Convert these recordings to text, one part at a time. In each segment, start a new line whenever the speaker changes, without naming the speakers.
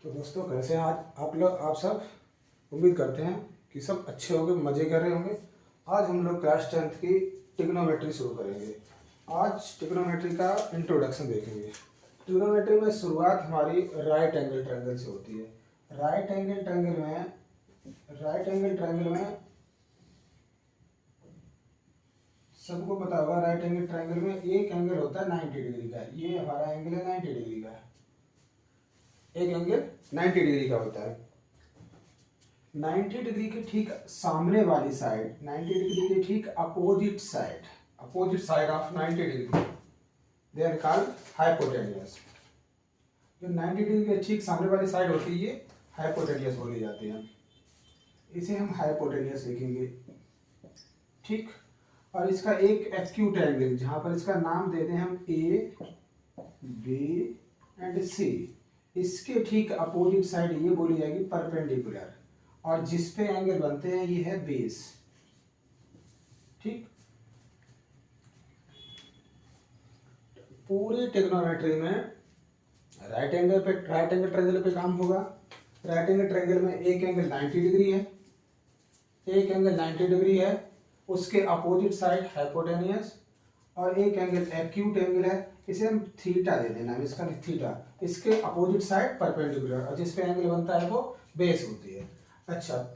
तो दोस्तों कैसे हैं आज आप लोग। आप सब उम्मीद करते हैं कि सब अच्छे होंगे, मज़े कर रहे होंगे। आज हम लोग क्लास 10th की ट्रिग्नोमेट्री शुरू करेंगे। आज ट्रिग्नोमेट्री का इंट्रोडक्शन देखेंगे। ट्रिग्नोमेट्री में शुरुआत हमारी राइट एंगल ट्रायंगल से होती है। राइट एंगल ट्रायंगल में सबको पता होगा, राइट एंगल ट्रायंगल में एक एंगल होता है 90 डिग्री का। ये हमारा एंगल है 90 डिग्री का। एक एंगल 90 डिग्री का होता है। 90 डिग्री के ठीक सामने वाली साइड, 90 डिग्री के ठीक opposite side of 90 degree, they are called hypotenuse. जो 90 डिग्री के ठीक सामने वाली साइड होती है ये हाइपोटेन्यूस बोली जाती है। इसे हम हाइपोटेन्यूस लिखेंगे, ठीक। और इसका एक एक्यूट एंगल, जहां पर इसका नाम दे दें हम ए, बी एंड सी, इसके ठीक अपोजिट साइड ये बोली जाएगी परपेंडिकुलर, और जिस पे एंगल बनते हैं ये है बेस, ठीक। पूरी ट्रिग्नोमेट्री में राइट एंगल ट्रायंगल पे काम होगा। राइट एंगल ट्रायंगल में एक एंगल 90 डिग्री है, एक एंगल 90 डिग्री है, उसके अपोजिट साइड हाइपोटेनियस, और एक एंगल एक्यूट एंगल है, इसे हम थीटा दे देना, इसका थीटा, इसके अपोजिट साइड परपेंडिकुलर, और जिस पे एंगल बनता है वो बेस होती है। अच्छा,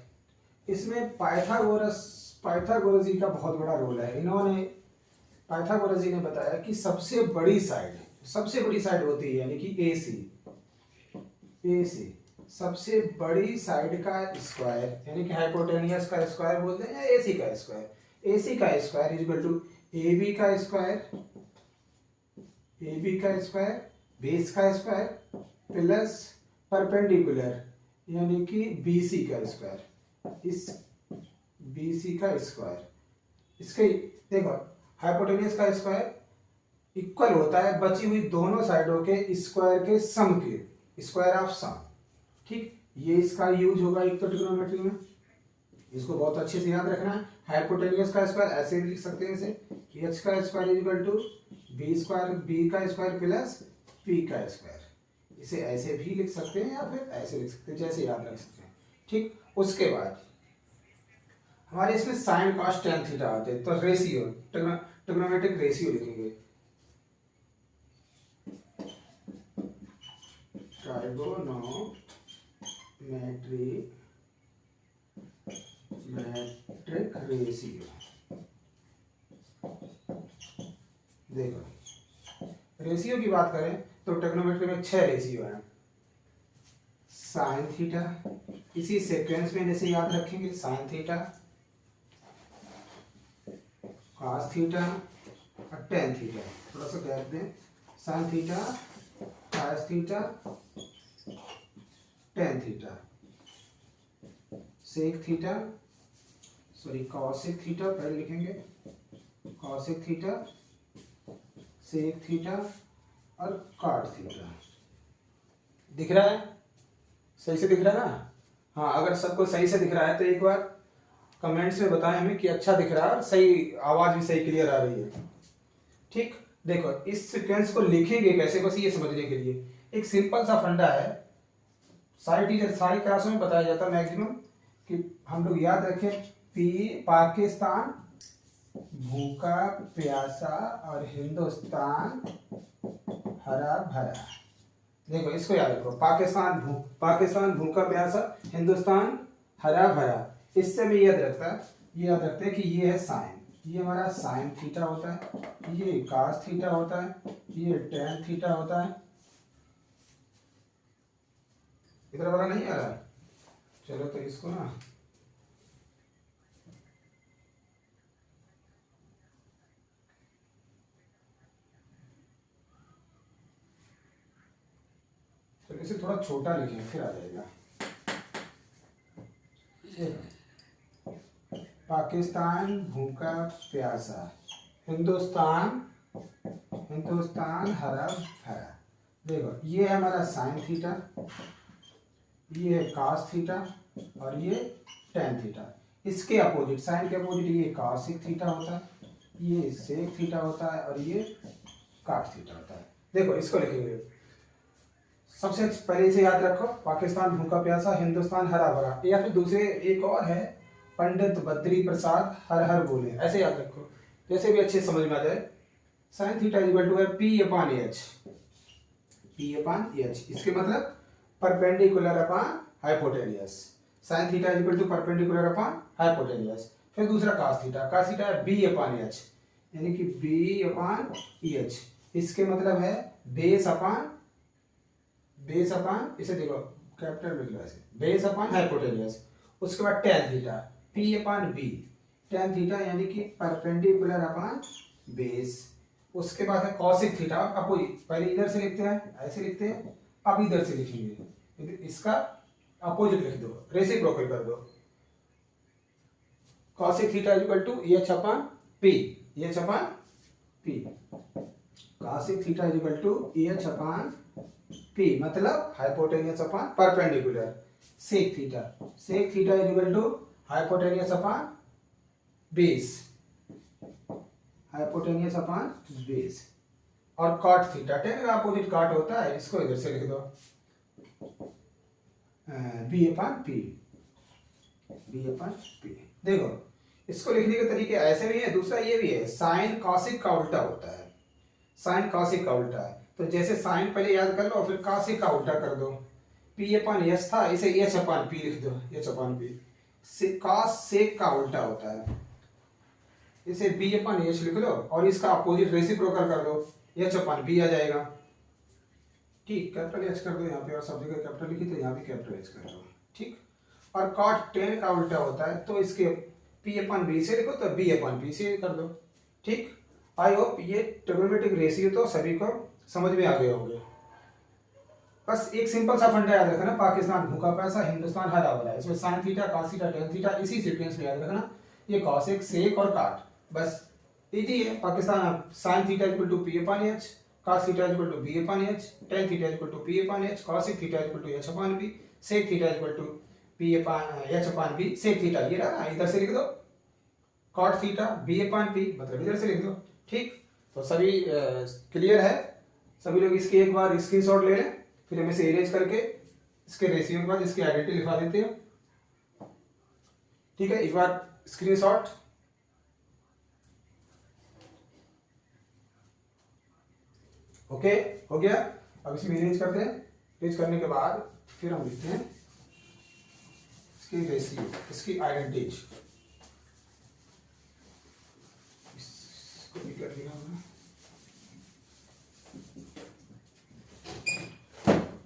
इसमें पाइथागोरस जी का बहुत बड़ा रोल है। पाइथागोरस जी ने बताया कि सबसे बड़ी साइड होती है, यानी कि ए सी सबसे बड़ी साइड का स्क्वायर, यानी कि हाइपोटेनियस का स्क्वायर बोलते हैं, या ए सी का square is equal to A B का स्क्वायर, बेस का स्क्वायर प्लस परपेंडिकुलर, यानी कि बीसी का स्क्वायर, इस बीसी का स्क्वायर। इसके देखो, हाइपोटेन्यूस का स्क्वायर इक्वल होता है बची हुई दोनों साइडों के स्क्वायर के सम के, स्क्वायर ऑफ सम, ठीक। ये इसका यूज होगा एक तो ट्रिग्नोमेट्री में, इसको बहुत अच्छे से याद रखना है। हाइपोटेन्यूस का स्क्वायर ऐसे भी लिख सकते हैं इसे कि एच का square is equal to B का स्क्वायर प्लस पी का स्क्वायर। इसे ऐसे भी लिख सकते हैं या फिर ऐसे लिख सकते हैं, जैसे याद रख सकते हैं, ठीक। उसके बाद हमारे इसमें साइन कॉस टेन थीटा आते हैं, तो रेशियो, ट्रिग्नोमेट्रिक रेशियो लिखेंगे। मैट्रिक रेशियो, देखो रेशियो की बात करें तो ट्रिग्नोमेट्री में 6 रेशियो है। साइन थीटा, इसी सीक्वेंस में जैसे याद रखेंगे, साइन थीटा, कॉस थीटा और टेन थीटा। थोड़ा सा गैप दें, sine theta, cos theta, tan theta, sec theta, sorry cosec theta पहले लिखेंगे, कॉसेक थीटा, सेक थीटा और कॉट थीटा। दिख रहा है? सही से दिख रहा है ना? हाँ, अगर सबको सही से दिख रहा है तो एक बार कमेंट्स में बताएं हमें कि अच्छा दिख रहा है और सही आवाज भी सही क्लियर आ रही है, ठीक। देखो इस सीक्वेंस को लिखेंगे कैसे, बस ये समझने के लिए एक सिंपल सा फंडा है, सारी क्लासों में बताया जाता है मैक्सिमम, कि हम लोग याद रखें, पाकिस्तान भूखा प्यासा और हिंदुस्तान हरा भरा। देखो इसको याद रखो, पाकिस्तान भूखा प्यासा, हिंदुस्तान हरा भरा। इससे भी याद रखते हैं कि ये है साइन, ये हमारा साइन थीटा होता है, ये कॉस थीटा होता है, ये टेन थीटा होता है। इधर वाला नहीं आ रहा है, चलो तो इसको ना तो इसे थोड़ा छोटा लिखें फिर आ जाएगा। पाकिस्तान भूखा प्यासा, हिंदुस्तान हरा भरा। देखो ये है हमारा साइन थीटा, ये है कॉस थीटा और ये टेन थीटा। इसके अपोजिट, साइन के अपोजिट ये कॉसिक थीटा होता है, ये सेक थीटा होता है और ये कॉट थीटा होता है। देखो इसको लिखेंगे, सबसे पहले इसे याद रखो, पाकिस्तान भूखा प्यासा, हिंदुस्तान हरा भरा, या फिर दूसरे एक और है, पंडित बद्री प्रसाद हर हर बोले, ऐसे याद रखो, जैसे भी अच्छे समझ में आ जाए। साइन थीटा इक्वल टू है P upon H, P upon H, इसके मतलब perpendicular upon hypotenuse. Sine theta equal to perpendicular upon hypotenuse. फिर दूसरा कास थीटा है बी अपान एच, यानी कि बी अपान एच, इसके मतलब है बेस अपान इसे देखो कैपिटल में लिखा है, बेस अपान हाइपोटेनियस। उसके बाद tan theta P upon B, tan theta यानी कि परपेंडिकुलर अपान बेस। उसके बाद है कॉसिक थीटा, अपोजिट, पहले इधर से लिखते हैं, ऐसे लिखते हैं, अब इधर से लिखेंगे, इसका अपोजिट लिख दो, रेसिप्रोकल कर दो। Cosec theta equal to H upon P, H upon P, cosec theta equal to H upon P, मतलब hypotenuse upon perpendicular. Sec theta equal to hypotenuse upon base, hypotenuse upon base. और cot theta, tan का opposite cot होता है, इसको इधर से लिख दो, B upon P, B upon P. देखो इसको लिखने के तरीके ऐसे भी है, दूसरा ये भी है, साइन कॉसिक का उल्टा होता है, साइन कॉसिक का उल्टा है, तो जैसे साइन पहले याद कर लो, फिर कॉसिक का उल्टा कर दो। पी अपान एच था, इसे एच अपान पी लिख दो, एच अपान पी। कॉस सेक का उल्टा होता है, इसे बी अपान एच लिख लो, और इसका अपोजिट रेसिप्रोकल कर दो, एच अपान बी आ जाएगा। ठीक, कैपिटल एच कर दो यहाँ पे, और सब जगह कैपिटल लिखी तो यहाँ भी कैपिटल एच कर दो। ठीक, और कॉट टेन का उल्टा होता है, तो इसके पी अपान बी से लिखो तो बी अपान पी से कर दो। ठीक, आई होप ये ट्रिग्नोमेट्रिक रेशियो तो सभी को समझ में आ गए होंगे। बस एक सिंपल सा फंडा याद रखना, पाकिस्तान भूखा प्यासा, हिंदुस्तान हरा भरा, इसमें sign theta cos theta tan theta इसी सीक्वेंस में याद रखना, ये कॉसेक सेक और काट, बस इजी है। Pakistan sine theta equal to P upon H, cos theta equal to B upon H, tan theta equal to P upon H, cosec theta equal to H upon B, sec theta equal to P upon H upon B, sec theta ये रहा, इधर से लिख दो, cot theta B upon P, मतलब इधर से लिख दो। ठीक, तो सभी क्लियर है, सभी लोग इसकी एक बार स्क्रीनशॉट ले लें, फिर हम इसे इरेज करके इसके रेशियो के बाद इसकी आइडेंटिटी लिखा देते हैं। ठीक है, एक बार स्क्रीनशॉट। ओके, हो गया। अब इसे इरेज करते हैं, इरेज करने के बाद फिर हम लिखते हैं इसकी रेशियो, इसकी आइडेंटिटी, इसको भी कर लिया हमने।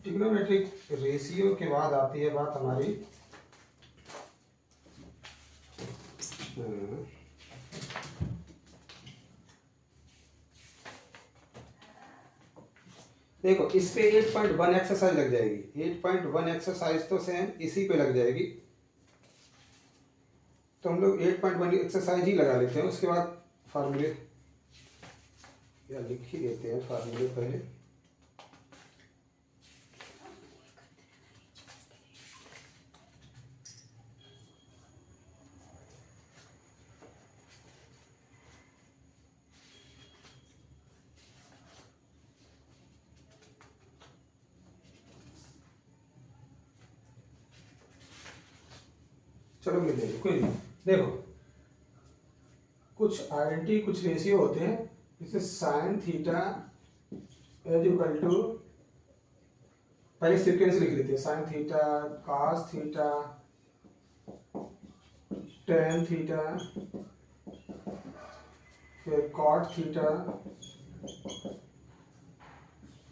ट्रिग्नोमेट्रिक रेशियो के बाद आती है बात हमारी देखो इस पे 8.1 एक्सरसाइज लग जाएगी, 8.1 एक्सरसाइज तो सेम इसी पे लग जाएगी, तो हम लोग 8.1 एक्सरसाइज ही लगा लेते हैं, उसके बाद फार्मूले या लिख ही देते हैं फार्मूले पहले। चलो मिल जाएगी, कोई नहीं। देखो कुछ आइडेंटिटी कुछ रेशियो होते हैं, जैसे sine theta is equal to, पहले सीक्वेंस लिख लेते हैं, sine theta cos theta tan theta, फिर cot theta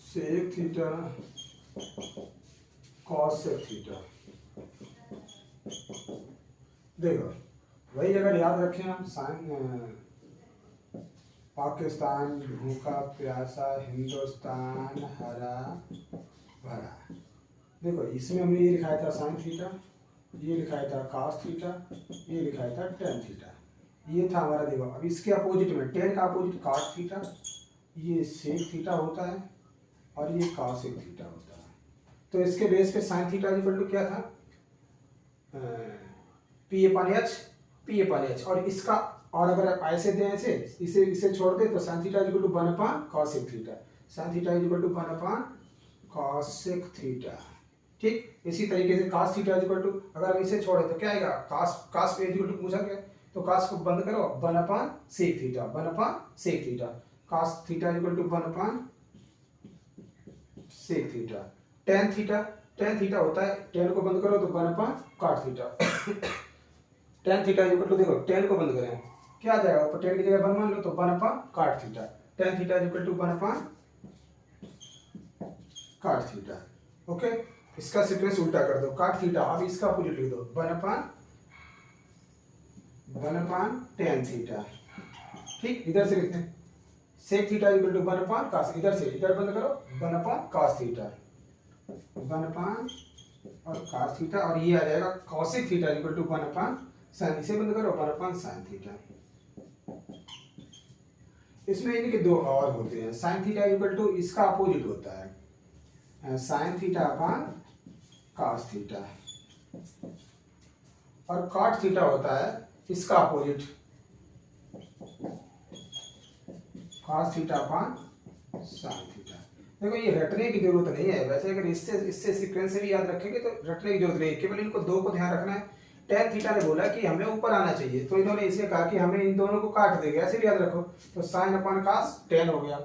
sec theta cosec theta. देखो वही अगर याद रखें हम, साइन पाकिस्तान भूखा प्यासा, हिंदुस्तान हरा भरा, देखो इसमें हमने ये लिखाया था साइन थीटा, ये लिखाया था कॉस थीटा, ये लिखाया था टेन थीटा, ये था हमारा। देखो अब इसके अपोजिट में, टेन का अपोजिट कॉस थीटा, ये सेक थीटा होता है, और ये कॉसेक थीटा होता है। तो इसके बेस पे साइन थीटा इक्वल टू क्या था, P upon H, P upon H, और इसका, और अगर आप ऐसे दें ऐसे, इसे इसे छोड़ दे तो sine theta equal to 1 upon cosec theta, sine theta equal to 1 upon cosec theta. ठीक, इसी तरीके से cos थीटा इक्वल टू, अगर हम इसे छोड़े तो क्या आएगा, cos पे इक्वल टू पूछा गया तो cos को बंद करो 1/sec theta, 1/sec theta, cos theta equal to 1/sec theta. tan theta होता है, tan को बंद करो तो 1/cot theta. tan theta equal to, देखो tan को बंद करें क्या आ जाएगा, ऊपर tan की जगह 1 मान लो तो 1/cot theta. tan theta equal to 1/cot theta. Okay, इसका सीक्वेंस उल्टा कर दो, cot थीटा, अब इसका अपोजिट लिख दो 1/tan थीटा। ठीक, इधर से लिखते हैं sec theta equal to 1/cos, इधर से इधर बंद करो 1/cos थीटा, 1/, और cos थीटा, और ये आ जाएगा cosec theta equal to 1/sin, इसे बंद करो 1/sin थीटा। इसमें इनके दो और होते हैं, sin थीटा इक्वल टू इसका अपोजिट होता है sin theta upon cos theta, और cot थीटा होता है इसका opposite cos theta upon sin theta. देखो ये रटने की जरूरत नहीं है, वैसे अगर इससे सीक्वेंस से भी याद रखेंगे तो रटने की जरूरत नहीं है, केवल इनको दो को ध्यान रखना है। tan थीटा ने बोला कि हमें ऊपर आना चाहिए, तो इन्होंने इसलिए कहा कि हमें इन दोनों को काट देंगे, ऐसे भी याद रखो, तो sin अपॉन cos tan हो गया,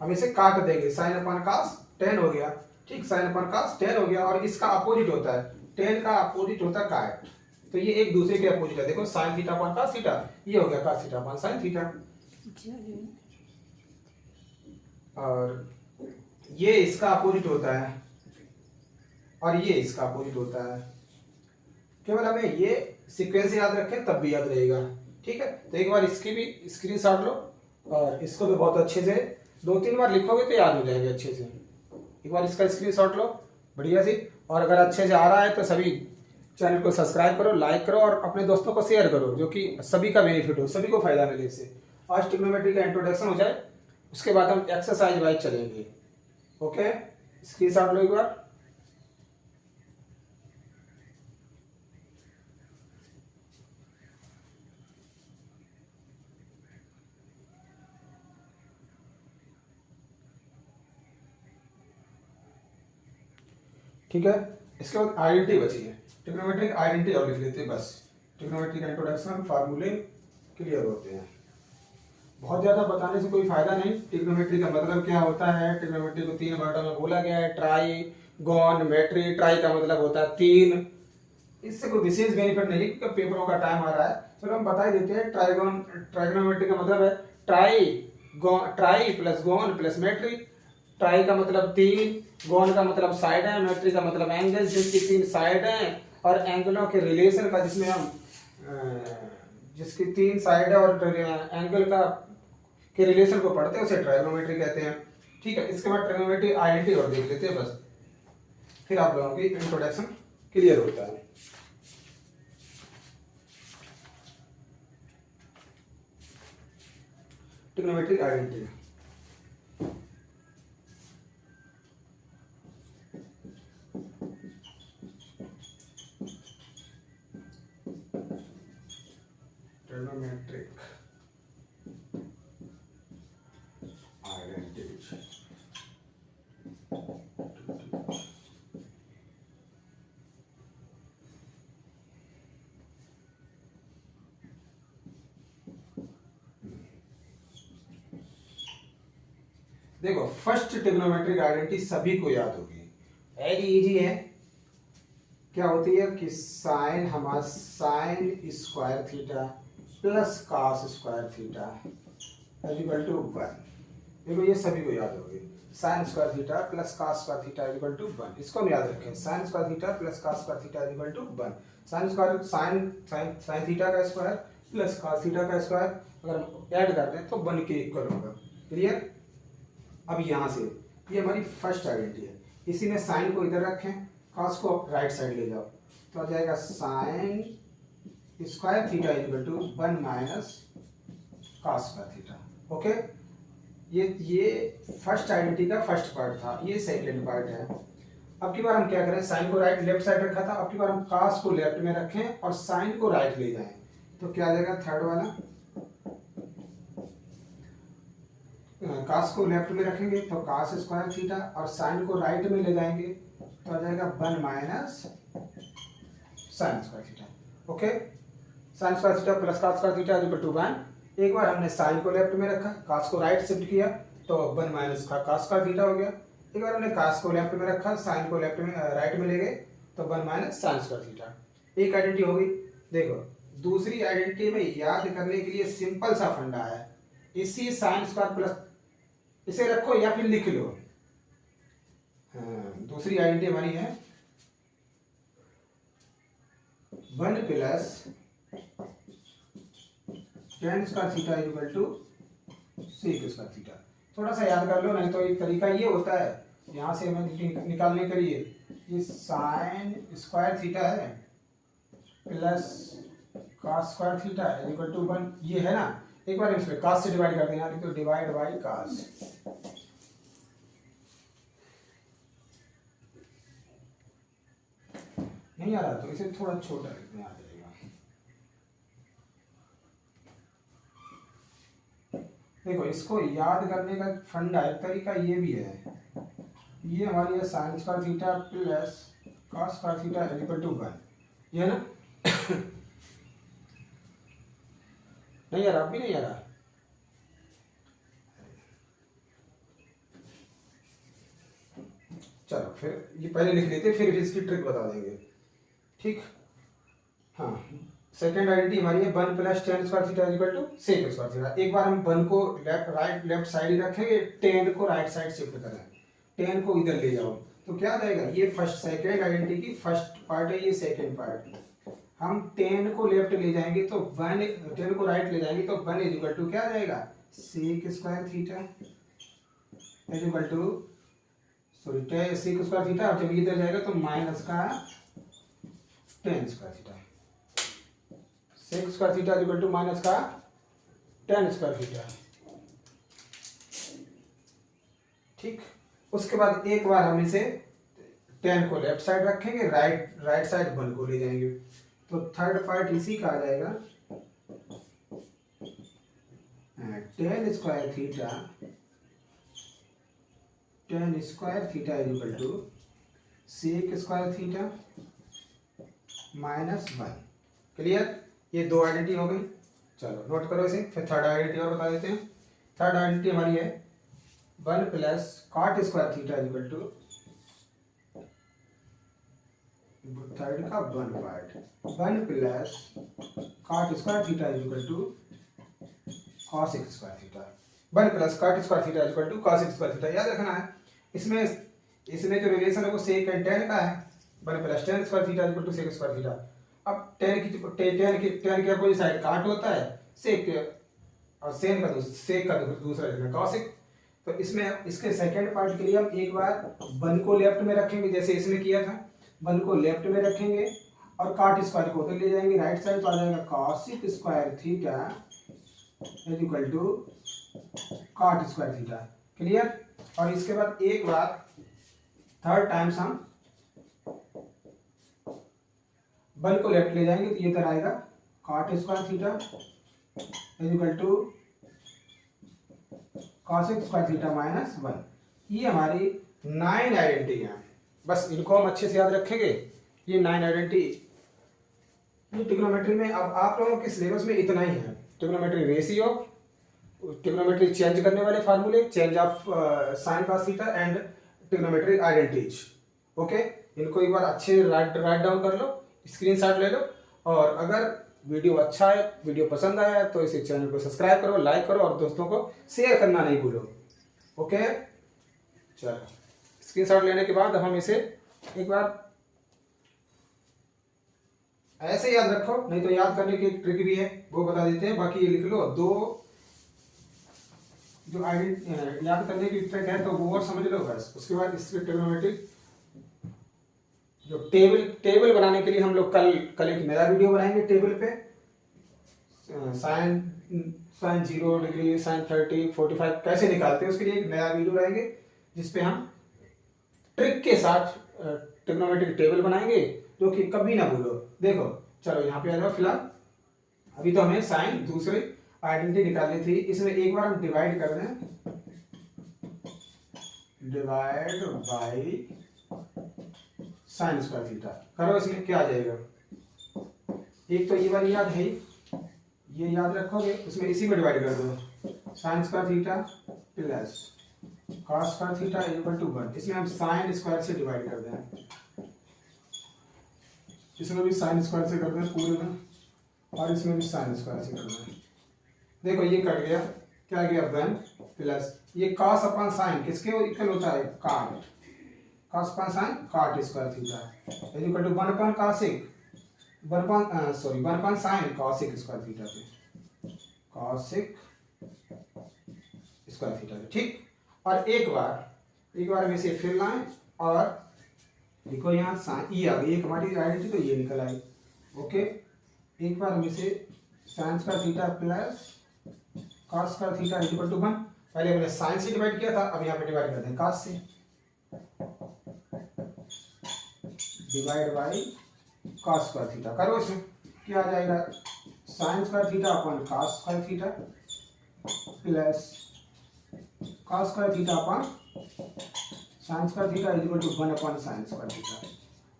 हम इसे काट देंगे, sin अपॉन cos tan हो गया। ठीक, sin अपॉन cos tan हो गया, और इसका अपोजिट होता है, tan का अपोजिट होता है काट, तो ये एक दूसरे के अपोजिट है। देखो sin theta upon cos theta, ये हो गया cos theta upon sin theta, और ये इसका अपोजिट होता है, और ये इसका अपोजिट होता है। केवल हमें ये सीक्वेंस याद रखें तब भी याद रहेगा। ठीक है, तो एक बार इसकी भी स्क्रीनशॉट लो, और इसको भी बहुत अच्छे से 2-3 बार लिखोगे तो याद हो जाएगा अच्छे से। एक बार इसका स्क्रीनशॉट लो बढ़िया सी, और अगर अच्छे से आ रहा है तो सभी चैनल को सब्सक्राइब करो, लाइक करो, और अपने दोस्तों को शेयर करो, जो कि सभी का बेनिफिट हो, सभी को फायदा मिले इससे। आज ट्रिग्नोमेट्री का इंट्रोडक्शन हो जाए, उसके बाद हम एक्सरसाइज वाइज चलेंगे। ओके, स्क्रीनशॉट लो एक बार। ठीक है, इसके बाद आइडेंटिटी बची है, ट्रिग्नोमेट्रिक आइडेंटिटी और लिख लेते हैं बस। ट्रिग्नोमेट्री का इंट्रोडक्शन, फार्मूले क्लियर होते हैं, बहुत ज्यादा बताने से कोई फायदा नहीं। ट्रिग्नोमेट्री का मतलब क्या होता है, ट्रिग्नोमेट्री को 3 वर्डों में बोला गया है, ट्राइगोनमेट्री, ट्राई का मतलब होता है 3, इससे कोई विशेष बेनिफिट नहीं है क्योंकि पेपरों का टाइम आ रहा है, चलो हम बता ही देते हैं। ट्राइगोनोमेट्री का मतलब है ट्राई प्लस गोन प्लस मेट्री। ट्राई का मतलब 3, गोन का मतलब साइड है, मेट्री का मतलब एंगल जिसकी 3 साइड हैं, और एंगलों के रिलेशन का जिसमें हम जिसकी 3 साइड है और एंगल का के रिलेशन को पढ़ते हैं उसे ट्राइगोनोमेट्री कहते हैं। ठीक है, इसके बाद ट्राइगोनोमेट्री आइडेंटिटी और देख लेते हैं बस, फिर आप लोगों की इंट्रोडक्शन क्लियर होता है। Trigonometric identity, trigonometric identity. देखो फर्स्ट ट्रिग्नोमेट्रिक आइडेंटिटी सभी को याद होगी, वेरी इजी है। क्या होती है कि साइन हमारा sine square theta plus cos square theta equal to 1। देखो ये सभी को याद होगी, sine square theta plus cos square theta equal to 1, इसको हम याद रखें, sine square theta plus cos square theta equal to 1। Sine square sine theta का स्क्वायर प्लस कॉस थीटा का स्क्वायर अगर हम ऐड करते हैं तो 1 के इक्वल होगा। क्लियर, अब यहाँ से ये हमारी फर्स्ट आइडेंटिटी है, इसी में साइन को इधर रखें, कॉस को राइट साइड ले जाओ, तो आ जाएगा sine square theta equal to 1 minus cos square theta. Okay, ये फर्स्ट आइडेंटिटी का फर्स्ट पार्ट था, ये सेकंड पार्ट है। अब की बार हम क्या करें, साइन को राइट लेफ्ट साइड रखा था, अब की बार हम कॉस को लेफ्ट में रखें और साइन को राइट ले जाएं, तो क्या आ जाएगा थर्ड वाला कास को लेफ्ट में रखेंगे तो कास स्क्वायर थीटा, और साइन को राइट में ले जाएंगे तो आ जाएगा 1 minus sine square theta. Okay, sine square theta plus cos square theta equal to 1। एक बार हमने साइन को लेफ्ट में रखा, कास को राइट शिफ्ट किया तो 1 माइनस का कास स्क्वायर थीटा हो गया। एक बार हमने कास को लेफ्ट में रखा, साइन को लेफ्ट में राइट में ले गए तो 1 माइनस साइन स्क्वायर थीटा। एक आइडेंटिटी हो गई। देखो दूसरी आइडेंटिटी में याद करने के लिए सिंपल सा फंडा है, इसी साइन स्क्वायर प्लस इसे रखो या फिर लिख लो। दूसरी आइडेंटिटी हमारी है 1 plus tan square theta equal to sec square theta. थोड़ा सा याद कर लो, नहीं तो एक तरीका ये होता है यहाँ से हमें निकालने के लिए, ये साइन स्क्वायर थीटा है plus cos square theta equal to 1, ये है ना। एक बार इसमें cos से डिवाइड कर देना, तो डिवाइड बाई cos। नहीं आ रहा तो इसे थोड़ा छोटा लिखने आ जाएगा। देखो इसको याद करने का फंडा एक तरीका ये भी है, ये हमारी है sine square theta plus cos square theta equal to 1, ये है ना। नहीं यार, अब भी नहीं आ रहा। चलो फिर ये पहले लिख लेते, फिर इसकी ट्रिक बता देंगे, ठीक। हाँ, सेकेंड आइडेंटिटी हमारी है 1 plus tan square theta equal to sec square theta. एक बार हम 1 को लेफ्ट साइड ही रखेंगे, tan को राइट साइड शिफ्ट करें, tan को इधर ले जाओ तो क्या आ जाएगा, ये फर्स्ट सेकेंड आइडेंटिटी की फर्स्ट पार्ट है, ये सेकेंड पार्ट। हम tan को लेफ्ट ले जाएंगे तो 1, tan को राइट ले जाएंगे तो 1 इक्वल टू क्या आ जाएगा, sec square theta equal to sorry sec square theta. जब इधर जाएगा तो माइनस का tan square theta, sec square theta equal to minus का tan स्क्वायर थीटा, ठीक। उसके बाद एक बार हम इसे tan को लेफ्ट साइड रखेंगे, राइट साइड 1 को ले जाएंगे तो थर्ड पार्ट इसी का आ जाएगा tan square theta equal to sec square theta minus 1। Clear, ये दो आइडेंटिटी हो गई। चलो नोट करो इसे, फिर थर्ड आइडेंटिटी और बता देते हैं। थर्ड आइडेंटिटी हमारी है 1 plus cot square theta equal to third का 1 part 1 plus cot square theta equal to cos square theta. 1 plus cot square theta equal to cos square theta. याद रखना है, इसमें जो रिलेशन है वो सेक एंड tan का है। 1 plus tan square theta equal to sec square theta. अब tan की कोई साइड काट होता है, सेक और सेक का दूसरा cos। तो इसमें इसके सेकंड पार्ट के लिए हम एक बार 1 को लेफ्ट में रखेंगे जैसे इसमें किया था, 1 को लेफ्ट में रखेंगे और cot स्क्वायर को उधर ले जाएंगे राइट साइड, तो आ जाएगा cos square theta equal to cot square theta. Clear. और इसके बाद एक बार थर्ड टाइम्स हम 1 को लेफ्ट ले जाएंगे तो ये इधर आएगा cot square theta equal to cos square theta minus 1। ये हमारी 9 आइडेंटिटी हैं। बस इनको हम अच्छे से याद रखेंगे। ये 9 आइडेंटिटी ये ट्रिग्नोमेट्री में अब आप लोगों के सिलेबस में इतना ही है। ट्रिग्नोमेट्री रेशियो, ट्रिग्नोमेट्री चेंज करने वाले फार्मूले, change of sine cos theta and trigonometry identities. Okay, इनको एक बार अच्छे राइट डाउन कर लो, स्क्रीनशॉट ले लो। और अगर वीडियो अच्छा है, वीडियो पसंद आया है तो इसे चैनल को सब्सक्राइब करो, लाइक करो और दोस्तों को शेयर करना नहीं भूलो। ओके, चलो स्क्रीनशॉट लेने के बाद हम इसे एक बार ऐसे याद रखो, नहीं तो याद करने की एक ट्रिक भी है वो बता देते हैं। बाकी ये लिख लो, दो जो याद करने की ट्रिक है तो वो और समझ लो बस। उसके बाद इसके ट्रिग्नोमेट्रिक जो टेबल बनाने के लिए हम लोग कल एक नया वीडियो बनाएंगे। टेबल पे साइन 0 डिग्री, साइन 30, 45 कैसे निकालते हैं उसके लिए एक नया वीडियो रहेंगे जिसपे हम ट्रिक के साथ ट्रिग्नोमेट्रिक टेबल बनाएंगे जो कि कभी ना भूलो। देखो चलो यहाँ पे आ जाओ। फिलहाल अभी तो हमें साइन दूसरी आइडेंटिटी निकालनी थी, इसमें एक बार हम डिवाइड कर दें divide by sine square theta. करो, इसमें क्या आ जाएगा, एक तो ये वाली याद है, ये याद रखोगे, उसमें इसी में डिवाइड कर दो, sine square theta plus cos square theta equal to 1। इसमें हम साइन स्क्वायर से डिवाइड कर दें, इसमें भी साइन स्क्वायर से कर दें पूरे में, और इसमें भी साइन स्क्वायर से कर दें। देखो ये कट गया, क्या गया, 1 प्लस ये कॉस अपॉन साइन किसके इक्वल होता है, cot, cos upon sine cot square theta equal to 1 upon cosec 1 upon sine cosec square theta पे, कॉसेक स्क्वायर थीटा पे, ठीक। और एक बार में से फिर लाएं, और देखो यहाँ साइन ई आ गई, एक हमारी आइडेंटिटी तो ये निकल आई, ओके। एक बार में से sine square theta plus cos square theta equal to 1। पहले हमने साइन से डिवाइड किया था, अब यहाँ पे डिवाइड करते हैं कॉस से, divide by cos square theta. करो, इसमें क्या आ जाएगा, sine square theta upon cos square theta plus cos square theta upon sine square theta equal to 1 upon sine square theta.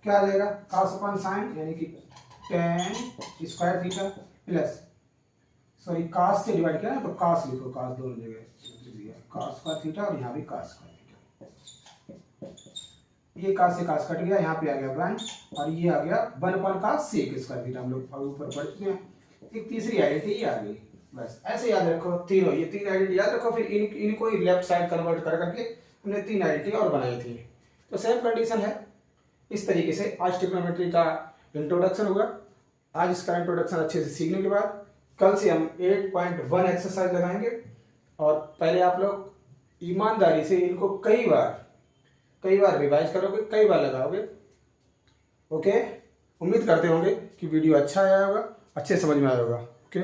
क्या आ जाएगा, कॉस अपॉन साइन यानी कि tan square theta plus, sorry cos से डिवाइड किया ना तो cos लिखो, कॉस दोनों जगह, कॉस स्क्वायर थीटा और यहाँ भी कॉस स्क्वायर थीटा। ये कॉस से कॉस कट गया, यहाँ पे आ गया 1, और ये आ गया 1 upon cosec square theta. हम लोग ऊपर पढ़ चुके हैं। एक तीसरी आइडेंटिटी आ गई, बस ऐसे याद रखो तीनों, ये 3 आइडेंटिटी याद रखो, फिर इनको लेफ्ट साइड कन्वर्ट कर करके हमने 3 आइडेंटिटी और बनाई थी। तो सेम कंडीशन है। इस तरीके से आज ट्रिग्नोमेट्री का इंट्रोडक्शन होगा। आज इसका इंट्रोडक्शन अच्छे से सीखने के बाद कल से हम 8.1 एक्सरसाइज लगाएंगे, और पहले आप लोग ईमानदारी से इनको कई बार रिवाइज करोगे, कई बार लगाओगे, ओके। उम्मीद करते होंगे कि वीडियो अच्छा आया होगा, अच्छे समझ में आया होगा, ओके।